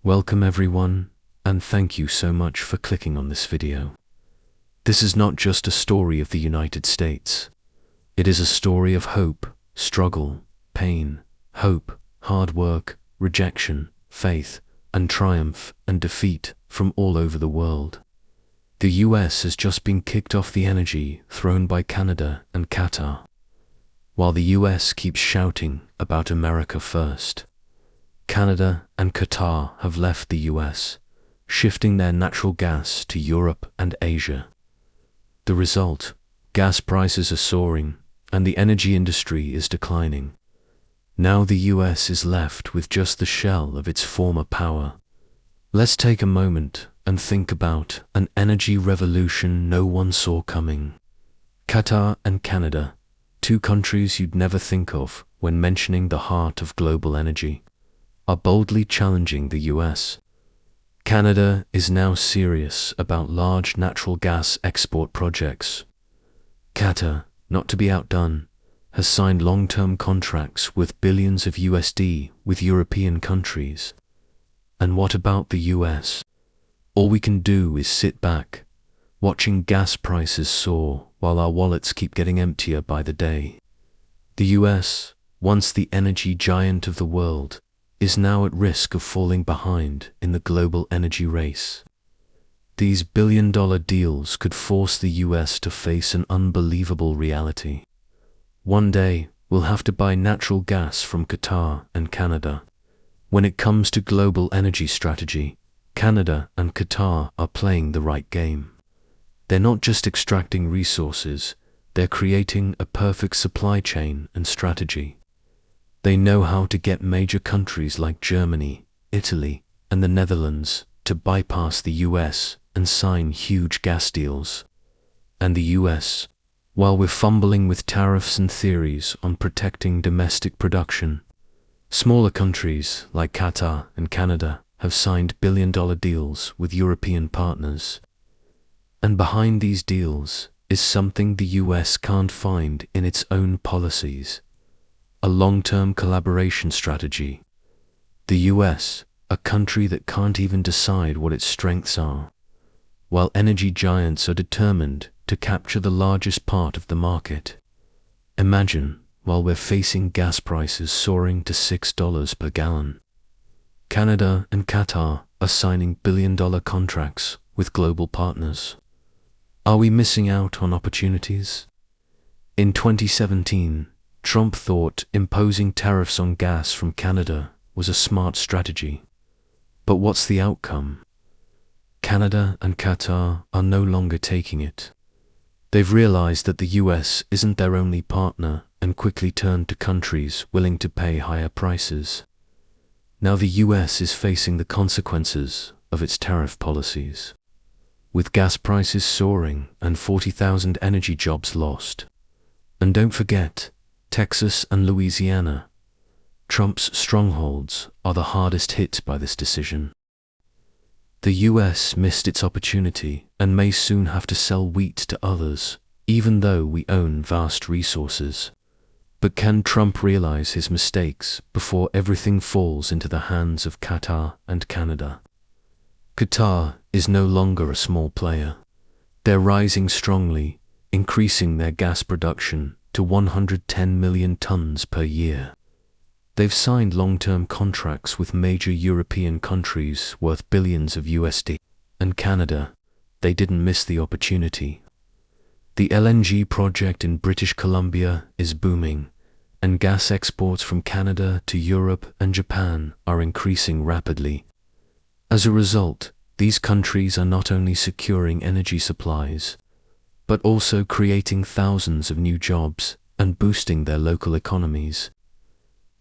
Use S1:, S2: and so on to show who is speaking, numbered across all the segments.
S1: Welcome everyone, and thank you so much for clicking on this video. This is not just a story of the United States. It is a story of hope, struggle, pain, hope, hard work, rejection, faith, and triumph and defeat from all over the world. The US has just been kicked off the energy throne by Canada and Qatar, while the US keeps shouting about America first. Canada and Qatar have left the US, shifting their natural gas to Europe and Asia. The result: gas prices are soaring, and the energy industry is declining. Now the US is left with just the shell of its former power. Let's take a moment and think about an energy revolution no one saw coming. Qatar and Canada, two countries you'd never think of when mentioning the heart of global energy, are boldly challenging the US. Canada is now serious about large natural gas export projects. Qatar, not to be outdone, has signed long-term contracts worth billions of USD with European countries. And what about the US? All we can do is sit back, watching gas prices soar while our wallets keep getting emptier by the day. The US, once the energy giant of the world, is now at risk of falling behind in the global energy race. These billion-dollar deals could force the US to face an unbelievable reality. One day, we'll have to buy natural gas from Qatar and Canada. When it comes to global energy strategy, Canada and Qatar are playing the right game. They're not just extracting resources, they're creating a perfect supply chain and strategy. They know how to get major countries like Germany, Italy, and the Netherlands to bypass the US and sign huge gas deals. And the US, while we're fumbling with tariffs and theories on protecting domestic production, smaller countries like Qatar and Canada have signed billion-dollar deals with European partners. And behind these deals is something the US can't find in its own policies: a long-term collaboration strategy. The US, a country that can't even decide what its strengths are, while energy giants are determined to capture the largest part of the market. Imagine, while we're facing gas prices soaring to $6 per gallon, Canada and Qatar are signing billion-dollar contracts with global partners. Are we missing out on opportunities? In 2017, Trump thought imposing tariffs on gas from Canada was a smart strategy. But what's the outcome? Canada and Qatar are no longer taking it. They've realized that the US isn't their only partner and quickly turned to countries willing to pay higher prices. Now the US is facing the consequences of its tariff policies, with gas prices soaring and 40,000 energy jobs lost. And don't forget, Texas and Louisiana, Trump's strongholds, are the hardest hit by this decision. The US missed its opportunity and may soon have to sell wheat to others, even though we own vast resources. But can Trump realize his mistakes before everything falls into the hands of Qatar and Canada? Qatar is no longer a small player. They're rising strongly, increasing their gas production to 110 million tons per year. They've signed long-term contracts with major European countries worth billions of USD. And Canada, they didn't miss the opportunity. The LNG project in British Columbia is booming, and gas exports from Canada to Europe and Japan are increasing rapidly. As a result, these countries are not only securing energy supplies, but also creating thousands of new jobs and boosting their local economies.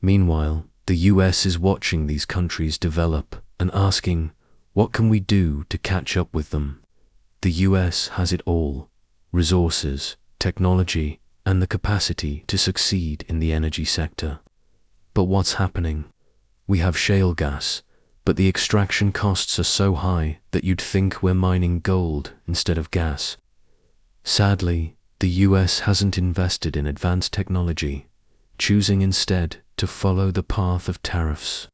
S1: Meanwhile, the US is watching these countries develop and asking, what can we do to catch up with them? The US has it all: resources, technology, and the capacity to succeed in the energy sector. But what's happening? We have shale gas, but the extraction costs are so high that you'd think we're mining gold instead of gas. Sadly, the US hasn't invested in advanced technology, choosing instead to follow the path of tariffs.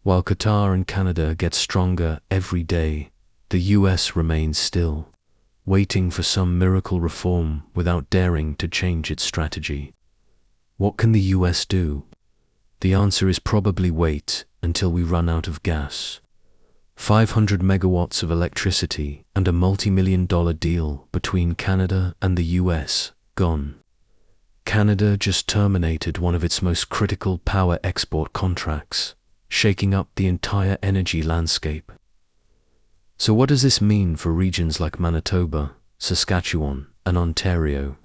S1: While Qatar and Canada get stronger every day, the US remains still, waiting for some miracle reform without daring to change its strategy. What can the US do? The answer is probably wait until we run out of gas. 500 megawatts of electricity and a multi-million-dollar deal between Canada and the US gone. Canada just terminated one of its most critical power export contracts, shaking up the entire energy landscape. So what does this mean for regions like Manitoba, Saskatchewan, and Ontario?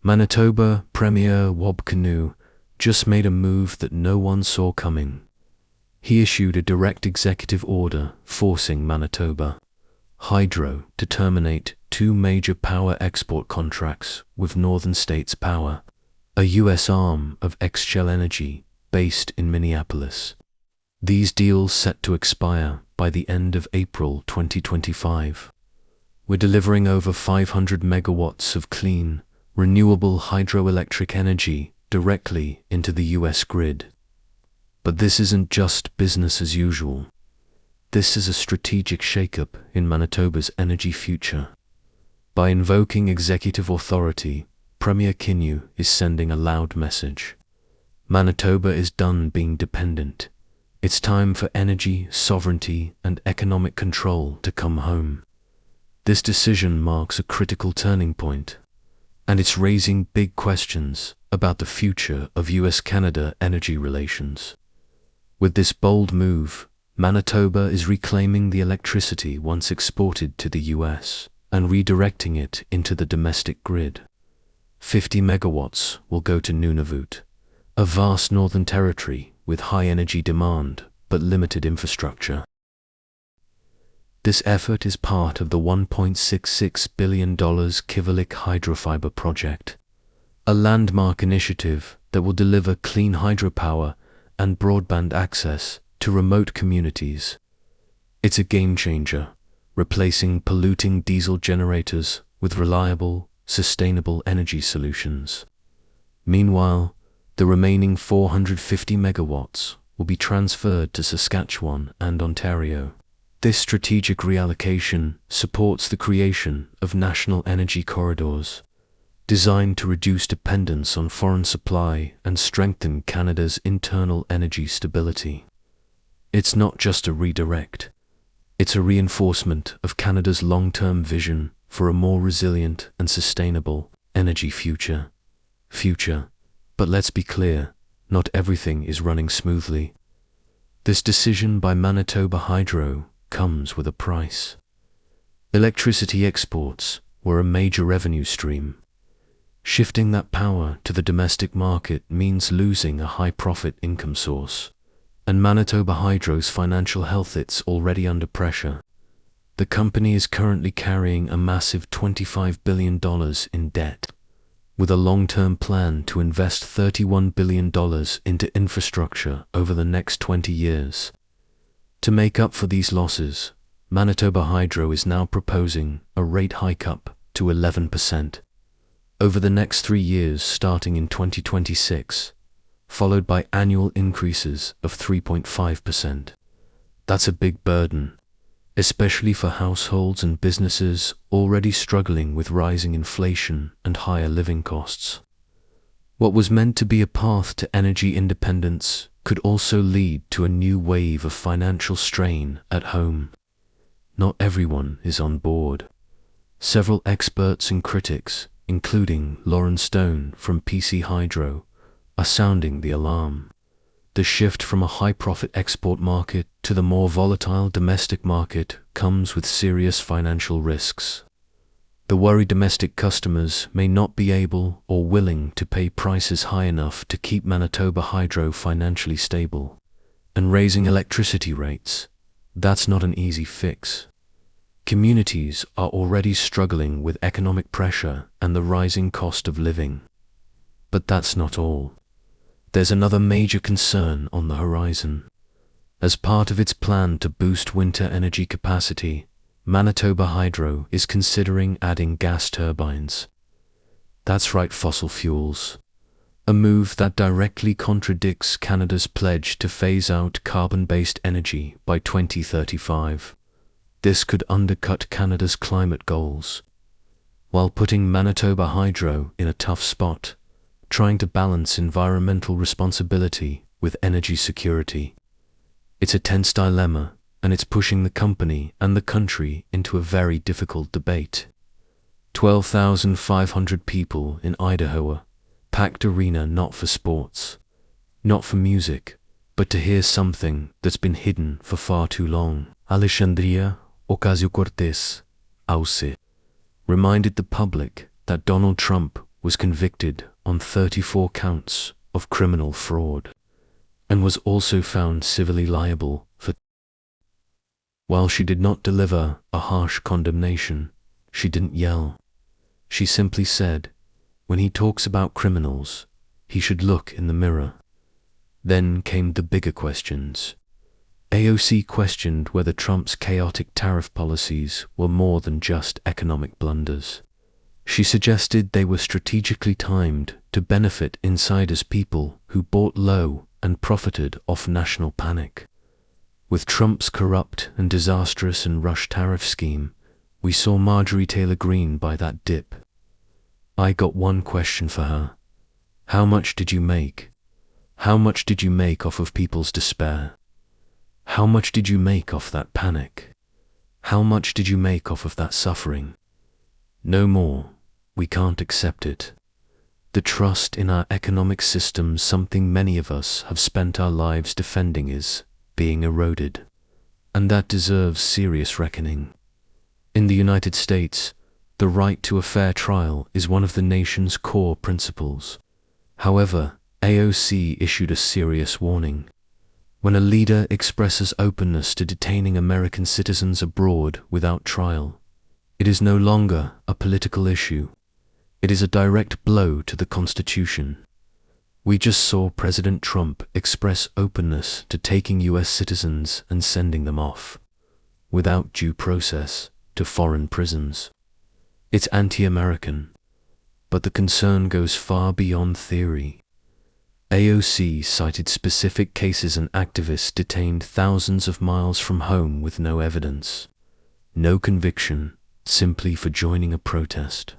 S1: Manitoba Premier Wab Kinew just made a move that no one saw coming. He issued a direct executive order forcing Manitoba Hydro to terminate 2 major power export contracts with Northern States Power, a US arm of Xcel Energy based in Minneapolis. These deals set to expire by the end of April 2025. We're delivering over 500 megawatts of clean, renewable hydroelectric energy directly into the US grid. But this isn't just business as usual. This is a strategic shakeup in Manitoba's energy future. By invoking executive authority, Premier Kinew is sending a loud message. Manitoba is done being dependent. It's time for energy, sovereignty, and economic control to come home. This decision marks a critical turning point, and it's raising big questions about the future of US-Canada energy relations. With this bold move, Manitoba is reclaiming the electricity once exported to the US and redirecting it into the domestic grid. 50 megawatts will go to Nunavut, a vast northern territory with high energy demand but limited infrastructure. This effort is part of the $1.66 billion Kivalliq hydrofiber project, a landmark initiative that will deliver clean hydropower and broadband access to remote communities. It's a game changer, replacing polluting diesel generators with reliable, sustainable energy solutions. Meanwhile, the remaining 450 megawatts will be transferred to Saskatchewan and Ontario. This strategic reallocation supports the creation of national energy corridors, designed to reduce dependence on foreign supply and strengthen Canada's internal energy stability. It's not just a redirect, it's a reinforcement of Canada's long-term vision for a more resilient and sustainable energy future. But let's be clear, not everything is running smoothly. This decision by Manitoba Hydro comes with a price. Electricity exports were a major revenue stream. Shifting that power to the domestic market means losing a high-profit income source, and Manitoba Hydro's financial health is already under pressure. The company is currently carrying a massive $25 billion in debt, with a long-term plan to invest $31 billion into infrastructure over the next 20 years. To make up for these losses, Manitoba Hydro is now proposing a rate hike up to 11% over the next 3 years starting in 2026, followed by annual increases of 3.5%. That's a big burden, especially for households and businesses already struggling with rising inflation and higher living costs. What was meant to be a path to energy independence could also lead to a new wave of financial strain at home. Not everyone is on board. Several experts and critics, including Lauren Stone from PC Hydro, are sounding the alarm. The shift from a high-profit export market to the more volatile domestic market comes with serious financial risks. The worry domestic customers may not be able or willing to pay prices high enough to keep Manitoba Hydro financially stable. And raising electricity rates, that's not an easy fix. Communities are already struggling with economic pressure and the rising cost of living. But that's not all. There's another major concern on the horizon. As part of its plan to boost winter energy capacity, Manitoba Hydro is considering adding gas turbines. That's right, fossil fuels. a move that directly contradicts Canada's pledge to phase out carbon-based energy by 2035. This could undercut Canada's climate goals, while putting Manitoba Hydro in a tough spot, trying to balance environmental responsibility with energy security. It's a tense dilemma, and it's pushing the company and the country into a very difficult debate. 12,500 people in Idaho, packed arena, not for sports, not for music, but to hear something that's been hidden for far too long. Alexandria Ocasio-Cortez, AUSE, reminded the public that Donald Trump was convicted on 34 counts of criminal fraud and was also found civilly liable for. While she did not deliver a harsh condemnation, she didn't yell. She simply said, when he talks about criminals, he should look in the mirror. Then came the bigger questions. AOC questioned whether Trump's chaotic tariff policies were more than just economic blunders. She suggested they were strategically timed to benefit insiders, people who bought low and profited off national panic. With Trump's corrupt and disastrous and rushed tariff scheme, we saw Marjorie Taylor Greene buy that dip. I got one question for her. How much did you make? How much did you make off of people's despair? How much did you make off that panic? How much did you make off of that suffering? No more. We can't accept it. The trust in our economic system, something many of us have spent our lives defending, is being eroded, and that deserves serious reckoning. In the United States, the right to a fair trial is one of the nation's core principles. However, AOC issued a serious warning. When a leader expresses openness to detaining American citizens abroad without trial, it is no longer a political issue. It is a direct blow to the Constitution. We just saw President Trump express openness to taking US citizens and sending them off, without due process, to foreign prisons. It's anti-American, but the concern goes far beyond theory. AOC cited specific cases and activists detained thousands of miles from home with no evidence, no conviction, simply for joining a protest.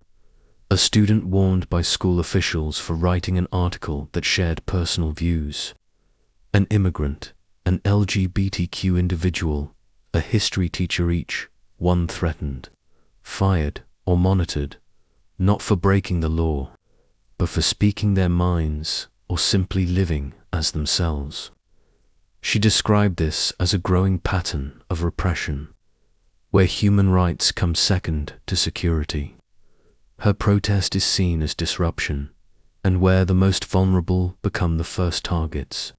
S1: A student warned by school officials for writing an article that shared personal views. An immigrant, an LGBTQ individual, a history teacher, each one threatened, fired, or monitored, not for breaking the law, but for speaking their minds or simply living as themselves. She described this as a growing pattern of repression, where human rights come second to security. Her protest is seen as disruption, and where the most vulnerable become the first targets.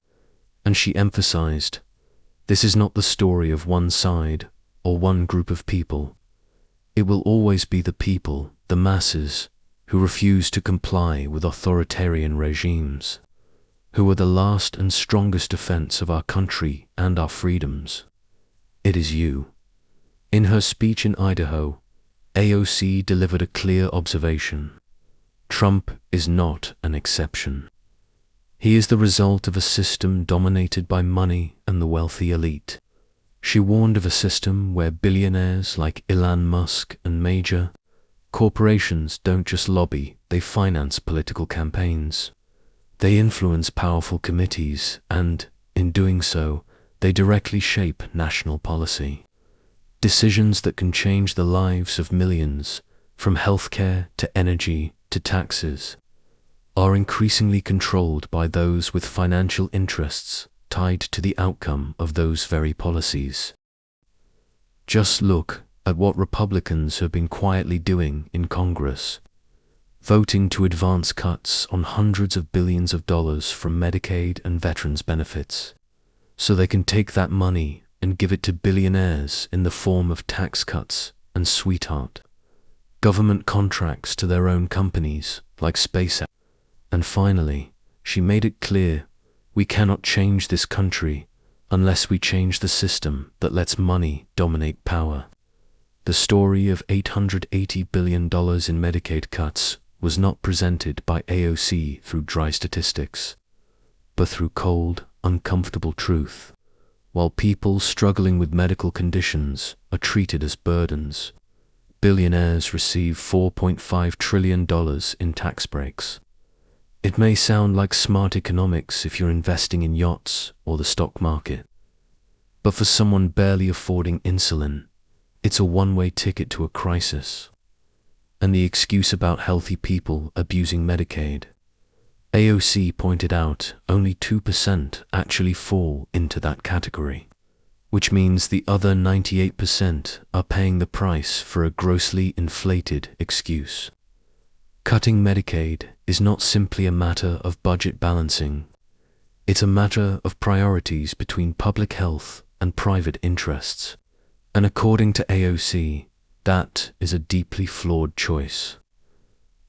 S1: And she emphasized, this is not the story of one side or one group of people. It will always be the people, the masses, who refuse to comply with authoritarian regimes, who are the last and strongest defense of our country and our freedoms. It is you. In her speech in Idaho, AOC delivered a clear observation. Trump is not an exception. He is the result of a system dominated by money and the wealthy elite. She warned of a system where billionaires like Elon Musk and major corporations don't just lobby, they finance political campaigns. They influence powerful committees and, in doing so, they directly shape national policy. Decisions that can change the lives of millions, from healthcare to energy to taxes, are increasingly controlled by those with financial interests tied to the outcome of those very policies. Just look at what Republicans have been quietly doing in Congress, voting to advance cuts on hundreds of billions of dollars from Medicaid and veterans benefits, so they can take that money and give it to billionaires in the form of tax cuts and sweetheart government contracts to their own companies like SpaceX. And finally, she made it clear, we cannot change this country unless we change the system that lets money dominate power. The story of $880 billion in Medicaid cuts was not presented by AOC through dry statistics, but through cold, uncomfortable truth. While people struggling with medical conditions are treated as burdens, billionaires receive $4.5 trillion in tax breaks. It may sound like smart economics if you're investing in yachts or the stock market, but for someone barely affording insulin, it's a one-way ticket to a crisis. And the excuse about healthy people abusing Medicaid, AOC pointed out only 2% actually fall into that category, which means the other 98% are paying the price for a grossly inflated excuse. Cutting Medicaid is not simply a matter of budget balancing. It's a matter of priorities between public health and private interests. And according to AOC, that is a deeply flawed choice.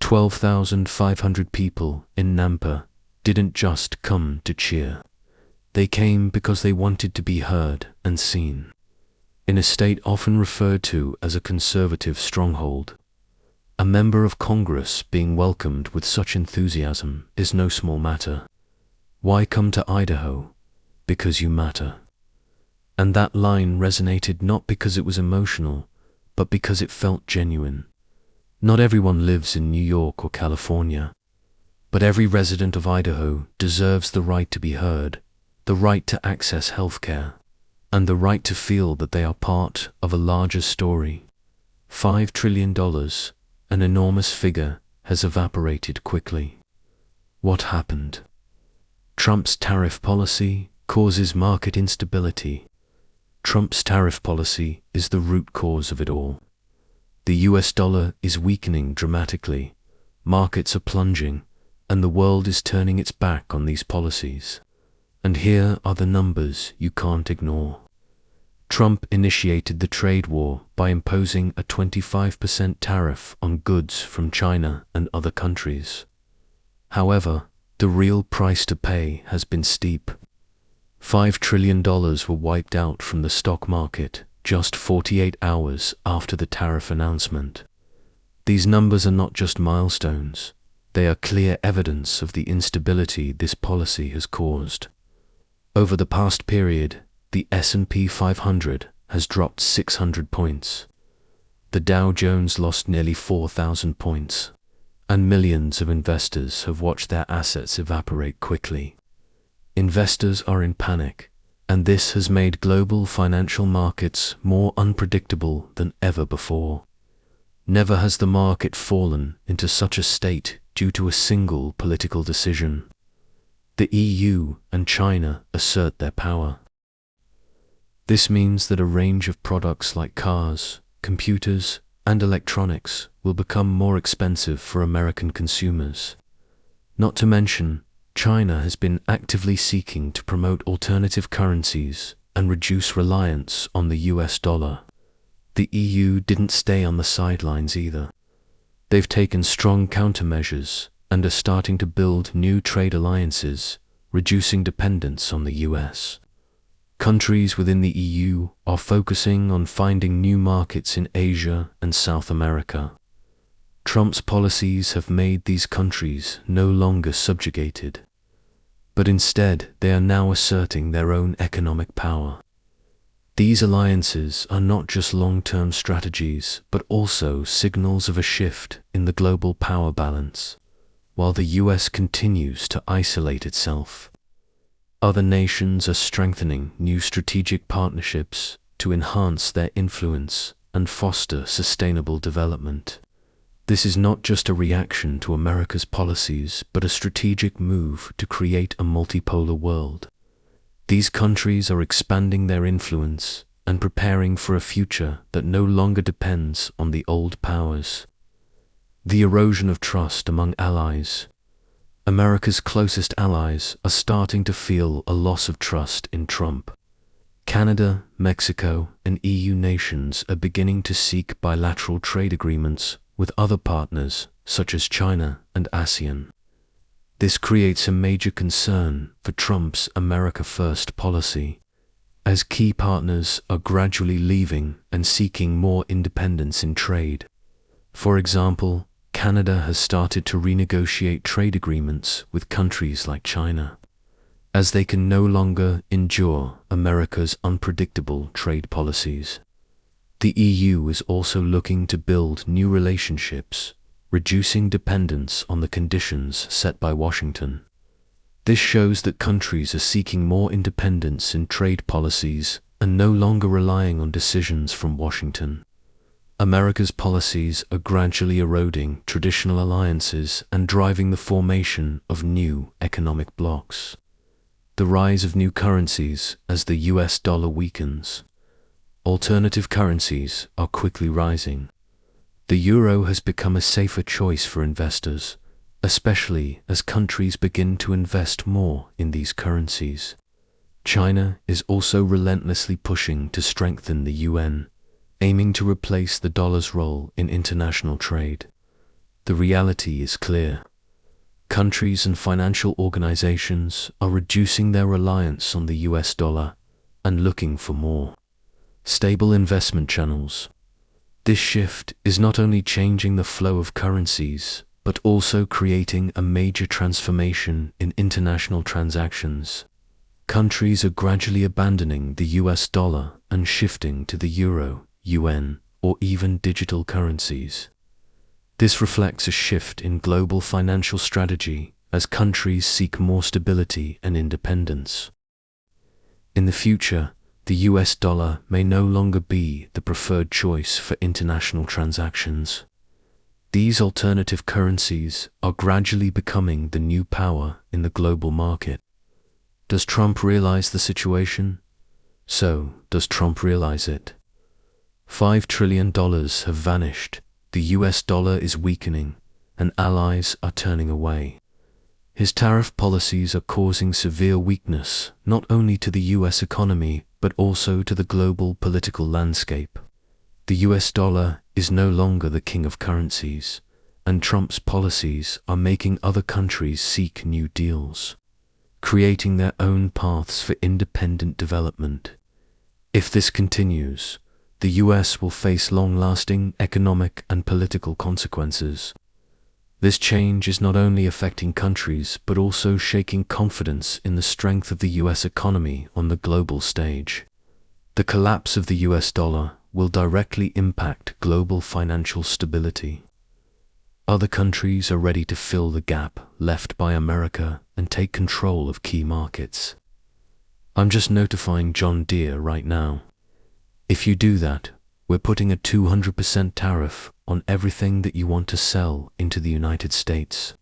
S1: 12,500 people in Nampa didn't just come to cheer. They came because they wanted to be heard and seen. In a state often referred to as a conservative stronghold, a member of Congress being welcomed with such enthusiasm is no small matter. Why come to Idaho? Because you matter. And that line resonated not because it was emotional, but because it felt genuine. Not everyone lives in New York or California, but every resident of Idaho deserves the right to be heard, the right to access healthcare, and the right to feel that they are part of a larger story. $5 trillion, an enormous figure, has evaporated quickly. What happened? Trump's tariff policy causes market instability. Trump's tariff policy is the root cause of it all. The US dollar is weakening dramatically, markets are plunging, and the world is turning its back on these policies. And here are the numbers you can't ignore. Trump initiated the trade war by imposing a 25% tariff on goods from China and other countries. However, the real price to pay has been steep. $5 trillion were wiped out from the stock market just 48 hours after the tariff announcement. These numbers are not just milestones, they are clear evidence of the instability this policy has caused. Over the past period, the S&P 500 has dropped 600 points. The Dow Jones lost nearly 4,000 points, and millions of investors have watched their assets evaporate quickly. Investors are in panic, and this has made global financial markets more unpredictable than ever before. Never has the market fallen into such a state due to a single political decision. The EU and China assert their power. This means that a range of products like cars, computers, and electronics will become more expensive for American consumers. Not to mention, China has been actively seeking to promote alternative currencies and reduce reliance on the US dollar. The EU didn't stay on the sidelines either. They've taken strong countermeasures and are starting to build new trade alliances, reducing dependence on the US. Countries within the EU are focusing on finding new markets in Asia and South America. Trump's policies have made these countries no longer subjugated, but instead they are now asserting their own economic power. These alliances are not just long-term strategies, but also signals of a shift in the global power balance. While the US continues to isolate itself, other nations are strengthening new strategic partnerships to enhance their influence and foster sustainable development. This is not just a reaction to America's policies, but a strategic move to create a multipolar world. These countries are expanding their influence and preparing for a future that no longer depends on the old powers. The erosion of trust among allies. America's closest allies are starting to feel a loss of trust in Trump. Canada, Mexico, and EU nations are beginning to seek bilateral trade agreements with other partners such as China and ASEAN. This creates a major concern for Trump's America First policy, as key partners are gradually leaving and seeking more independence in trade. For example, Canada has started to renegotiate trade agreements with countries like China, as they can no longer endure America's unpredictable trade policies. The EU is also looking to build new relationships, reducing dependence on the conditions set by Washington. This shows that countries are seeking more independence in trade policies and no longer relying on decisions from Washington. America's policies are gradually eroding traditional alliances and driving the formation of new economic blocs. The rise of new currencies as the US dollar weakens. Alternative currencies are quickly rising. The euro has become a safer choice for investors, especially as countries begin to invest more in these currencies. China is also relentlessly pushing to strengthen the yuan, aiming to replace the dollar's role in international trade. The reality is clear. Countries and financial organizations are reducing their reliance on the US dollar and looking for more stable investment channels. This shift is not only changing the flow of currencies, but also creating a major transformation in international transactions. Countries are gradually abandoning the US dollar and shifting to the euro, yuan, or even digital currencies. This reflects a shift in global financial strategy as countries seek more stability and independence. In the future, the US dollar may no longer be the preferred choice for international transactions. These alternative currencies are gradually becoming the new power in the global market. Does Trump realize the situation? So, does Trump realize it? $5 trillion have vanished, the US dollar is weakening, and allies are turning away. His tariff policies are causing severe weakness not only to the US economy but also to the global political landscape. The US dollar is no longer the king of currencies, and Trump's policies are making other countries seek new deals, creating their own paths for independent development. If this continues, the US will face long-lasting economic and political consequences. This change is not only affecting countries but also shaking confidence in the strength of the US economy on the global stage. The collapse of the US dollar will directly impact global financial stability. Other countries are ready to fill the gap left by America and take control of key markets. I'm just notifying John Deere right now. If you do that, we're putting a 200% tariff on everything that you want to sell into the United States.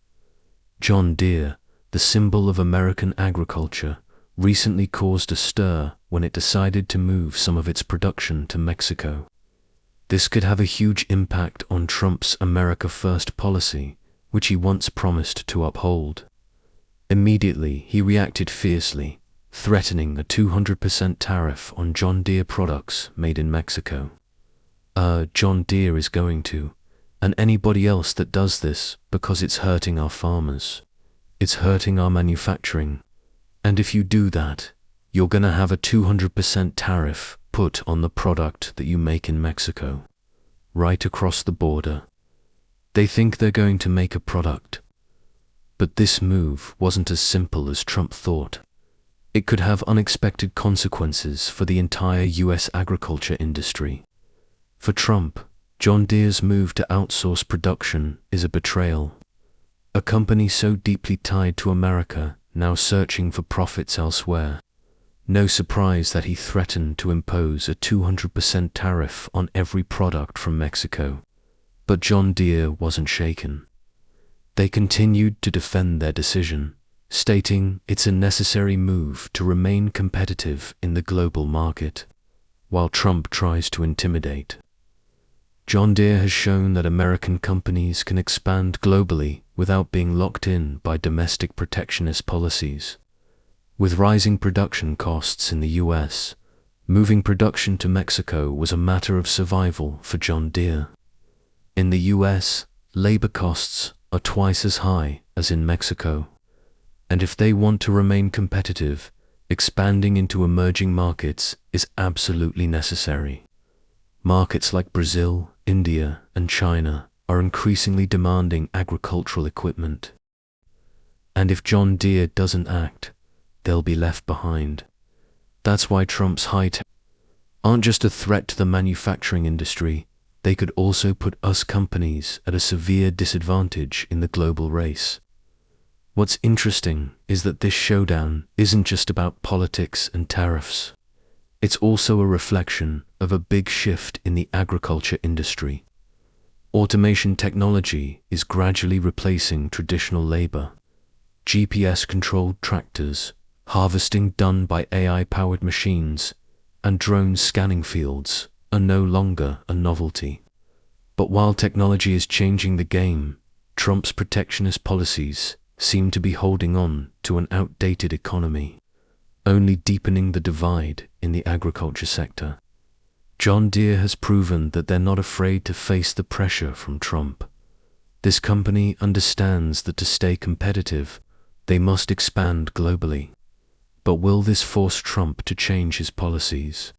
S1: John Deere, the symbol of American agriculture, recently caused a stir when it decided to move some of its production to Mexico. This could have a huge impact on Trump's America First policy, which he once promised to uphold. Immediately, he reacted fiercely, threatening a 200% tariff on John Deere products made in Mexico. John Deere is going to, and anybody else that does this, because it's hurting our farmers. It's hurting our manufacturing. And if you do that, you're gonna have a 200% tariff put on the product that you make in Mexico, right across the border. They think they're going to make a product. But this move wasn't as simple as Trump thought. It could have unexpected consequences for the entire US agriculture industry. For Trump, John Deere's move to outsource production is a betrayal. A company so deeply tied to America, now searching for profits elsewhere. No surprise that he threatened to impose a 200% tariff on every product from Mexico. But John Deere wasn't shaken. They continued to defend their decision, stating it's a necessary move to remain competitive in the global market, while Trump tries to intimidate. John Deere has shown that American companies can expand globally without being locked in by domestic protectionist policies. With rising production costs in the US, moving production to Mexico was a matter of survival for John Deere. In the US, labor costs are twice as high as in Mexico, and if they want to remain competitive, expanding into emerging markets is absolutely necessary. Markets like Brazil, India, and China are increasingly demanding agricultural equipment. And if John Deere doesn't act, they'll be left behind. That's why Trump's high tariffs aren't just a threat to the manufacturing industry, they could also put us companies at a severe disadvantage in the global race. What's interesting is that this showdown isn't just about politics and tariffs. It's also a reflection of a big shift in the agriculture industry. Automation technology is gradually replacing traditional labor. GPS-controlled tractors, harvesting done by AI-powered machines, and drones scanning fields are no longer a novelty. But while technology is changing the game, Trump's protectionist policies seem to be holding on to an outdated economy, only deepening the divide in the agriculture sector. John Deere has proven that they're not afraid to face the pressure from Trump. This company understands that to stay competitive, they must expand globally. But will this force Trump to change his policies?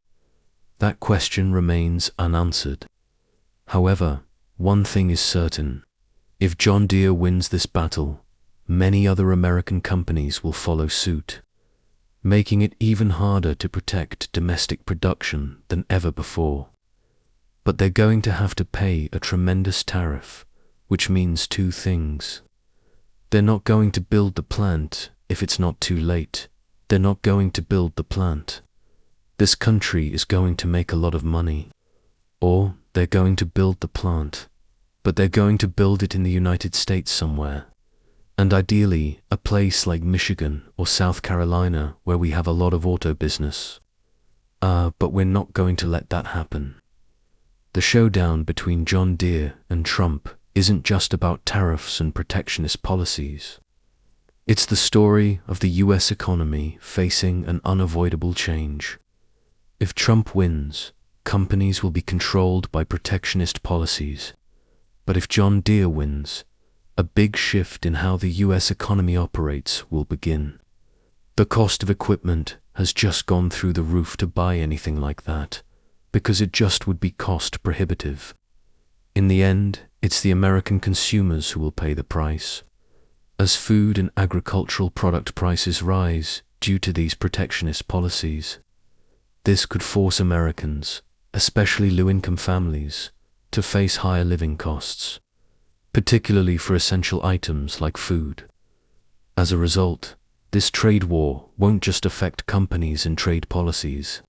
S1: That question remains unanswered. However, one thing is certain. If John Deere wins this battle, many other American companies will follow suit, making it even harder to protect domestic production than ever before. But they're going to have to pay a tremendous tariff, which means two things. They're not going to build the plant if it's not too late. They're not going to build the plant. This country is going to make a lot of money. Or they're going to build the plant, but they're going to build it in the United States somewhere. And ideally, a place like Michigan or South Carolina where we have a lot of auto business. But we're not going to let that happen. The showdown between John Deere and Trump isn't just about tariffs and protectionist policies. It's the story of the US economy facing an unavoidable change. If Trump wins, companies will be controlled by protectionist policies. But if John Deere wins, a big shift in how the US economy operates will begin. The cost of equipment has just gone through the roof to buy anything like that, because it just would be cost prohibitive. In the end, it's the American consumers who will pay the price. As food and agricultural product prices rise due to these protectionist policies, this could force Americans, especially low-income families, to face higher living costs, particularly for essential items like food. As a result, this trade war won't just affect companies and trade policies.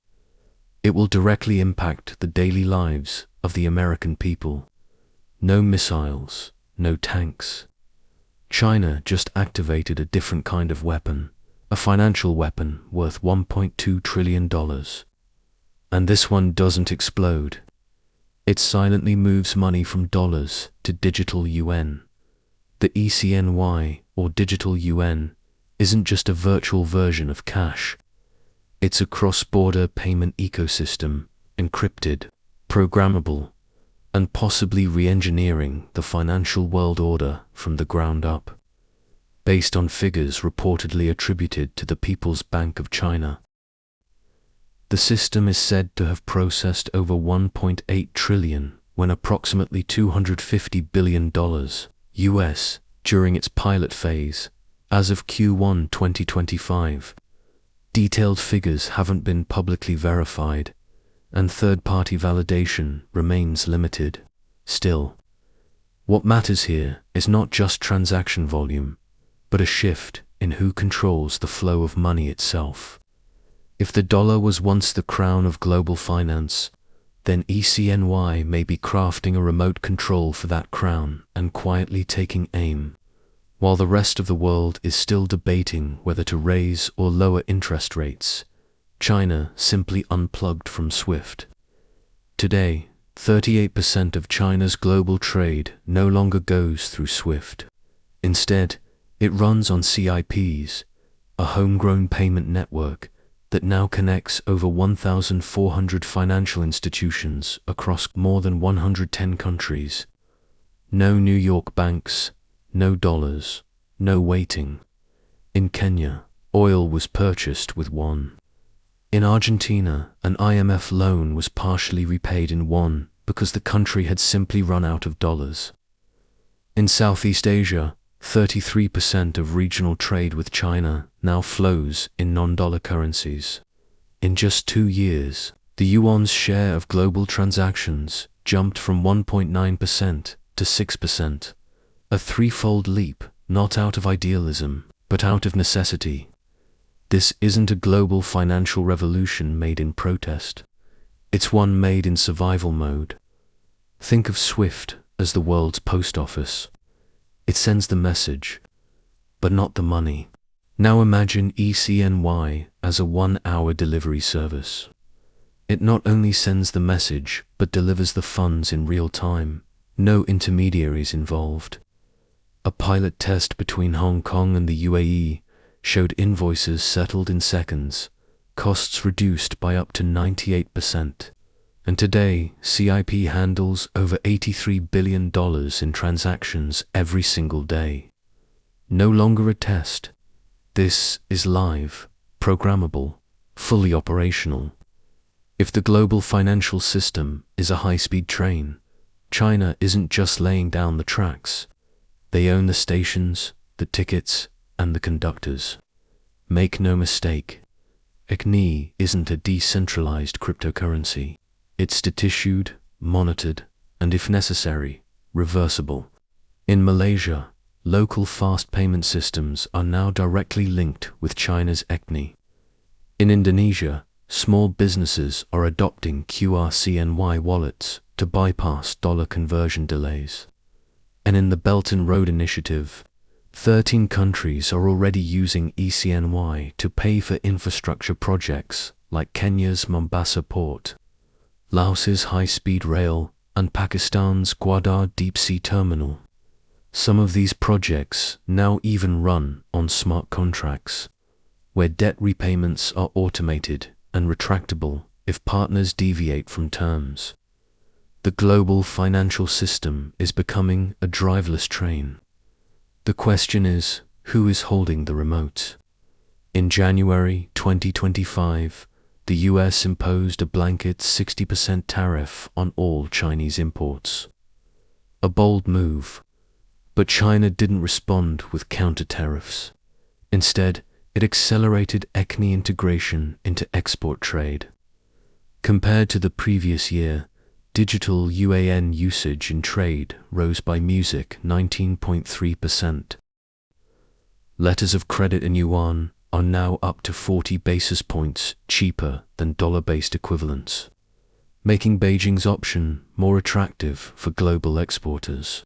S1: It will directly impact the daily lives of the American people. No missiles, no tanks. China just activated a different kind of weapon, a financial weapon worth $1.2 trillion. And this one doesn't explode. It silently moves money from dollars to digital yuan. The ECNY, or digital yuan, isn't just a virtual version of cash. It's a cross-border payment ecosystem, encrypted, programmable, and possibly re-engineering the financial world order from the ground up, based on figures reportedly attributed to the People's Bank of China. The system is said to have processed over $1.8 trillion when approximately $250 billion US during its pilot phase, as of Q1 2025. Detailed figures haven't been publicly verified, and third-party validation remains limited. Still, what matters here is not just transaction volume, but a shift in who controls the flow of money itself. If the dollar was once the crown of global finance, then ECNY may be crafting a remote control for that crown and quietly taking aim, while the rest of the world is still debating whether to raise or lower interest rates. China simply unplugged from SWIFT. Today, 38% of China's global trade no longer goes through SWIFT. Instead, it runs on CIPs, a homegrown payment network that now connects over 1,400 financial institutions across more than 110 countries. No New York banks, no dollars, no waiting. In Kenya, oil was purchased with won. In Argentina, an IMF loan was partially repaid in won because the country had simply run out of dollars. In Southeast Asia, 33% of regional trade with China now flows in non-dollar currencies. In just 2 years, the yuan's share of global transactions jumped from 1.9% to 6%, a threefold leap, not out of idealism, but out of necessity. This isn't a global financial revolution made in protest. It's one made in survival mode. Think of SWIFT as the world's post office. It sends the message, but not the money. Now imagine ECNY as a 1-hour delivery service. It not only sends the message, but delivers the funds in real time. No intermediaries involved. A pilot test between Hong Kong and the UAE showed invoices settled in seconds, costs reduced by up to 98%. And today, CIP handles over $83 billion in transactions every single day. No longer a test. This is live, programmable, fully operational. If the global financial system is a high-speed train, China isn't just laying down the tracks. They own the stations, the tickets, and the conductors. Make no mistake, ECNY isn't a decentralized cryptocurrency. It's detissued, monitored, and if necessary, reversible. In Malaysia, local fast payment systems are now directly linked with China's ECNY. In Indonesia, small businesses are adopting QRCNY wallets to bypass dollar conversion delays. And in the Belt and Road Initiative, 13 countries are already using ECNY to pay for infrastructure projects like Kenya's Mombasa port, Laos's high-speed rail, and Pakistan's Gwadar deep-sea terminal. Some of these projects now even run on smart contracts, where debt repayments are automated and retractable if partners deviate from terms. The global financial system is becoming a driverless train. The question is, who is holding the remote? In January 2025, the US imposed a blanket 60% tariff on all Chinese imports. A bold move, but China didn't respond with counter-tariffs. Instead, it accelerated ECNY integration into export trade. Compared to the previous year, digital yuan usage in trade rose by music 19.3%. Letters of credit in yuan are now up to 40 basis points cheaper than dollar-based equivalents, making Beijing's option more attractive for global exporters.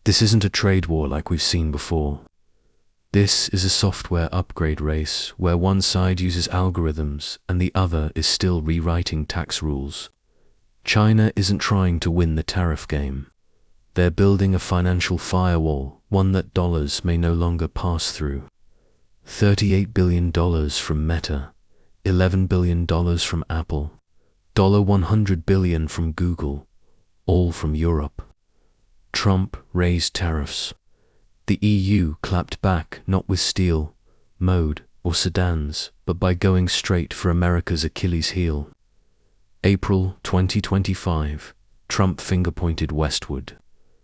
S1: This isn't a trade war like we've seen before. This is a software upgrade race where one side uses algorithms and the other is still rewriting tax rules. China isn't trying to win the tariff game. They're building a financial firewall, one that dollars may no longer pass through. $38 billion from Meta, $11 billion from Apple, $100 billion from Google, all from Europe. Trump raised tariffs. The EU clapped back not with steel, mode, or sedans, but by going straight for America's Achilles heel. April 2025, Trump finger-pointed westward,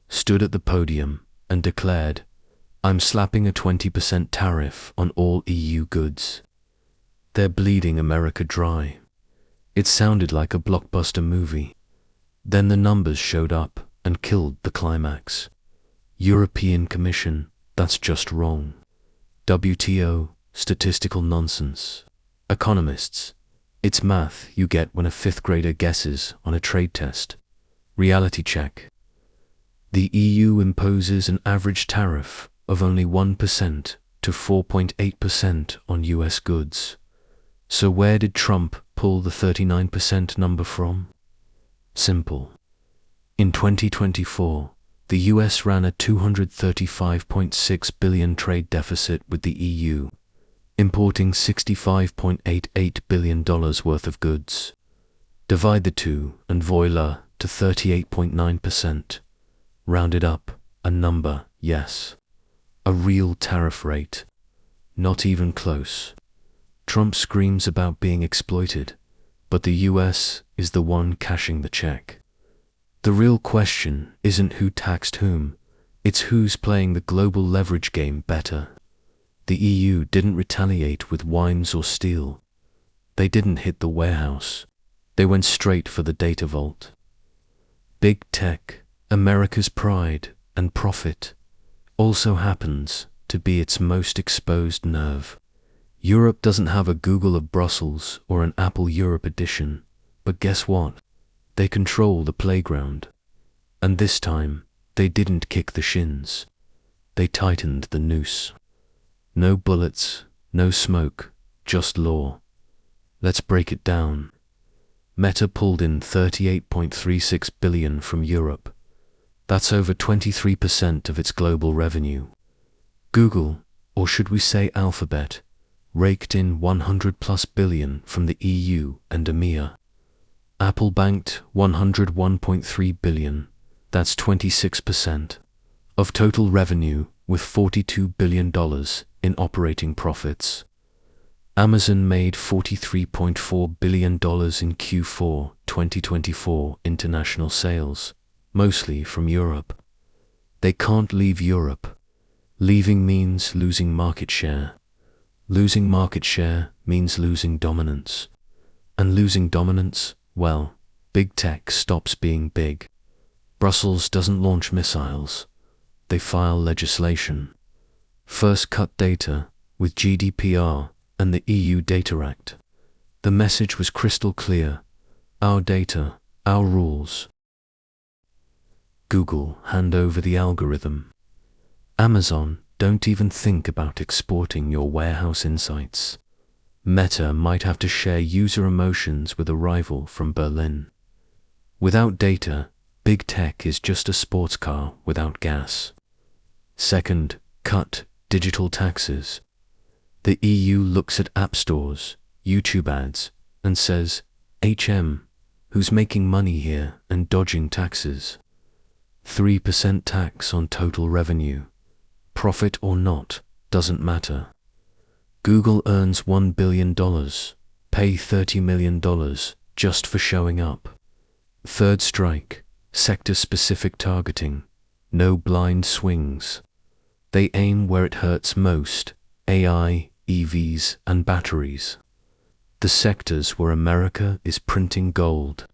S1: stood at the podium, and declared, "I'm slapping a 20% tariff on all EU goods." They're bleeding America dry. It sounded like a blockbuster movie. Then the numbers showed up and killed the climax. European Commission, that's just wrong. WTO, statistical nonsense. Economists, it's math you get when a fifth grader guesses on a trade test. Reality check. The EU imposes an average tariff of only 1% to 4.8% on US goods. So where did Trump pull the 39% number from? Simple. In 2024, the US ran a $235.6 billion trade deficit with the EU, importing $65.88 billion worth of goods. Divide the two and voila to 38.9%. Round it up, a number, yes. A real tariff rate. Not even close. Trump screams about being exploited, but the US is the one cashing the check. The real question isn't who taxed whom, It's who's playing the global leverage game better. The EU didn't retaliate with wines or steel. They didn't hit the warehouse. They went straight for the data vault. Big tech, America's pride and profit, also happens to be its most exposed nerve. Europe doesn't have a Google of Brussels or an Apple Europe edition, but guess what? They control the playground. And this time, they didn't kick the shins. They tightened the noose. No bullets, no smoke, just law. Let's break it down. Meta pulled in $38.36 billion from Europe. That's over 23% of its global revenue. Google, or should we say Alphabet, raked in $100+ billion from the EU and EMEA. Apple banked $101.3 billion, that's 26%, of total revenue, with $42 billion in operating profits. Amazon made $43.4 billion in Q4 2024 international sales, mostly from Europe. They can't leave Europe. Leaving means losing market share. Losing market share means losing dominance. And losing dominance, well, big tech stops being big. Brussels doesn't launch missiles. They file legislation. First cut data with GDPR and the EU Data Act. The message was crystal clear. Our data, our rules. Google, hand over the algorithm. Amazon, don't even think about exporting your warehouse insights. Meta might have to share user emotions with a rival from Berlin. Without data, big tech is just a sports car without gas. Second, cut digital taxes. The EU looks at app stores, YouTube ads, and says, who's making money here and dodging taxes? 3% tax on total revenue. Profit or not, doesn't matter. Google earns $1 billion, pay $30 million just for showing up. Third strike, sector-specific targeting, no blind swings. They aim where it hurts most, AI, EVs, and batteries. The sectors where America is printing gold.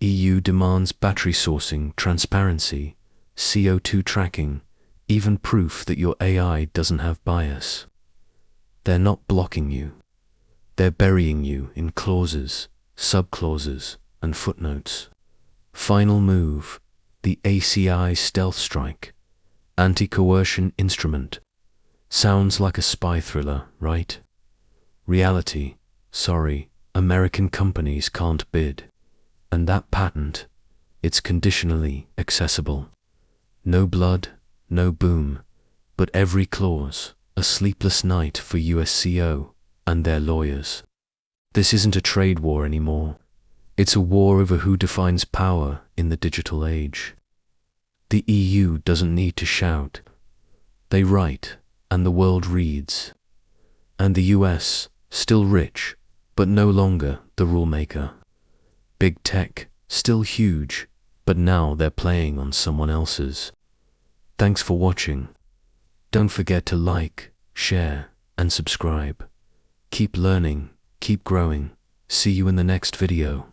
S1: EU demands battery sourcing, transparency, CO2 tracking, even proof that your AI doesn't have bias. They're not blocking you. They're burying you in clauses, subclauses, and footnotes. Final move, the ACI stealth strike, anti-coercion instrument. Sounds like a spy thriller, right? Reality, sorry, American companies can't bid. And that patent, it's conditionally accessible. No blood, no boom, but every clause, a sleepless night for USCO and their lawyers. This isn't a trade war anymore. It's a war over who defines power in the digital age. The EU doesn't need to shout. They write, and the world reads. And the US, still rich, but no longer the rulemaker. Big tech, still huge, but now they're playing on someone else's. Thanks for watching. Don't forget to like, share, and subscribe. Keep learning, keep growing. See you in the next video.